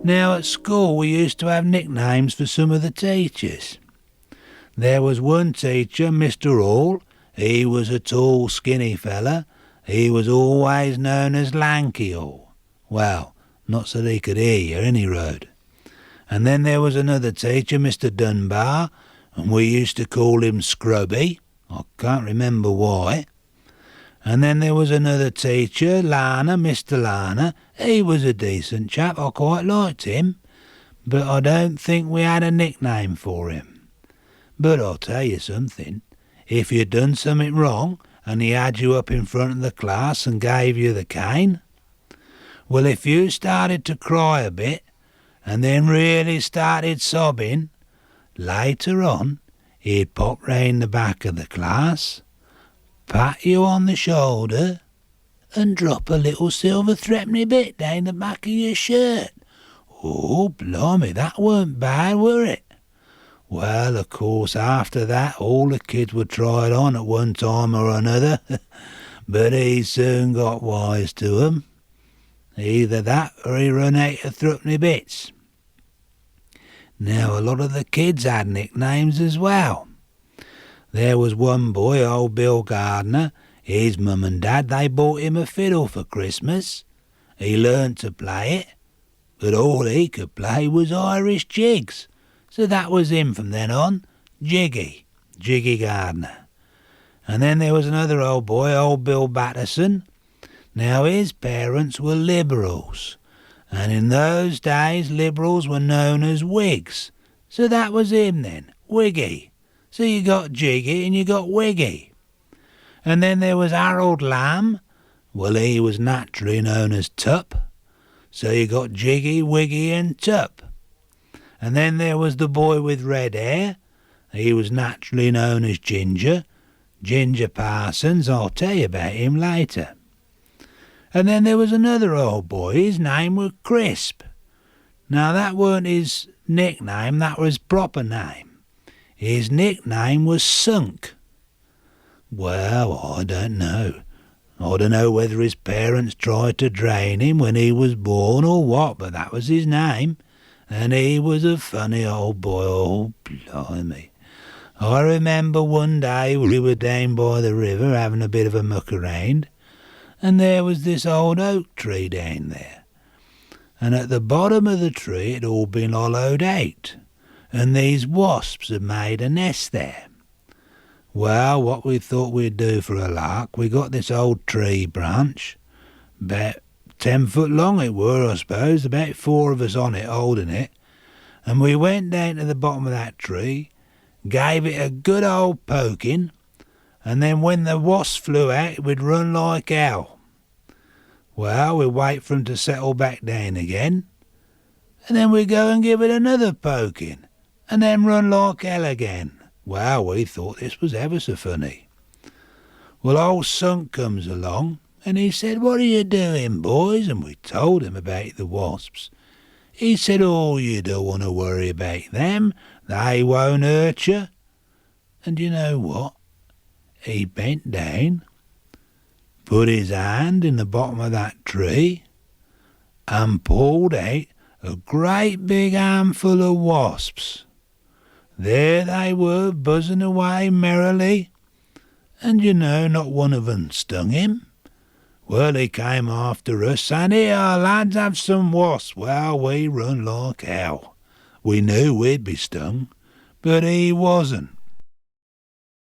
Now at school we used to have nicknames for some of the teachers. There was one teacher, Mr. Hall. He was a tall, skinny fella. He was always known as Lanky Hall. Well, not so that he could hear you, any road. And then there was another teacher, Mr. Dunbar, and we used to call him Scrubby. I can't remember why. And then there was another teacher, Larner, Mr. Larner. He was a decent chap, I quite liked him, but I don't think we had a nickname for him. But I'll tell you something, if you'd done something wrong and he had you up in front of the class and gave you the cane, well, if you started to cry a bit and then really started sobbing, later on he'd pop round the back of the class, pat you on the shoulder, and drop a little silver threepenny bit down the back of your shirt. Oh, blimey, that weren't bad, were it? Well, of course, after that, all the kids would try it on at one time or another, but he soon got wise to 'em. Either that or he run out of threepenny bits. Now, a lot of the kids had nicknames as well. There was one boy, old Bill Gardner. His mum and dad, they bought him a fiddle for Christmas. He learnt to play it, but all he could play was Irish jigs. So that was him from then on, Jiggy Gardner. And then there was another old boy, old Bill Batterson. Now his parents were Liberals, and in those days Liberals were known as Whigs. So that was him then, Wiggy. So you got Jiggy and you got Wiggy. And then there was Harold Lamb. Well, he was naturally known as Tup. So you got Jiggy, Wiggy and Tup. And then there was the boy with red hair. He was naturally known as Ginger Parsons. I'll tell you about him later. And then there was another old boy. His name was Crisp. Now that weren't his nickname, that was his proper name. His nickname was Sunk. Well, I don't know. I don't know whether his parents tried to drain him when he was born or what, but that was his name. And he was a funny old boy, oh blimey. I remember one day we were down by the river having a bit of a muck around, and there was this old oak tree down there. And at the bottom of the tree it had all been hollowed out, and these wasps had made a nest there. Well, what we thought we'd do for a lark, we got this old tree branch, about 10 foot long it were, I suppose, about 4 of us on it, holding it, and we went down to the bottom of that tree, gave it a good old poking, and then when the wasp flew out, it would run like hell. Well, we'd wait for 'em to settle back down again, and then we'd go and give it another poking, and then run like hell again. Well, we thought this was ever so funny. Well, old Sunk comes along, and he said, "What are you doing, boys?" And we told him about the wasps. He said, "Oh, you don't want to worry about them. They won't hurt you." And you know what? He bent down, put his hand in the bottom of that tree, and pulled out a great big handful of wasps. There they were, buzzing away merrily, and you know, not one of 'em stung him. Well, he came after us, saying, "Here, lads, have some wasps." Well, we run like hell. We knew we'd be stung, but he wasn't.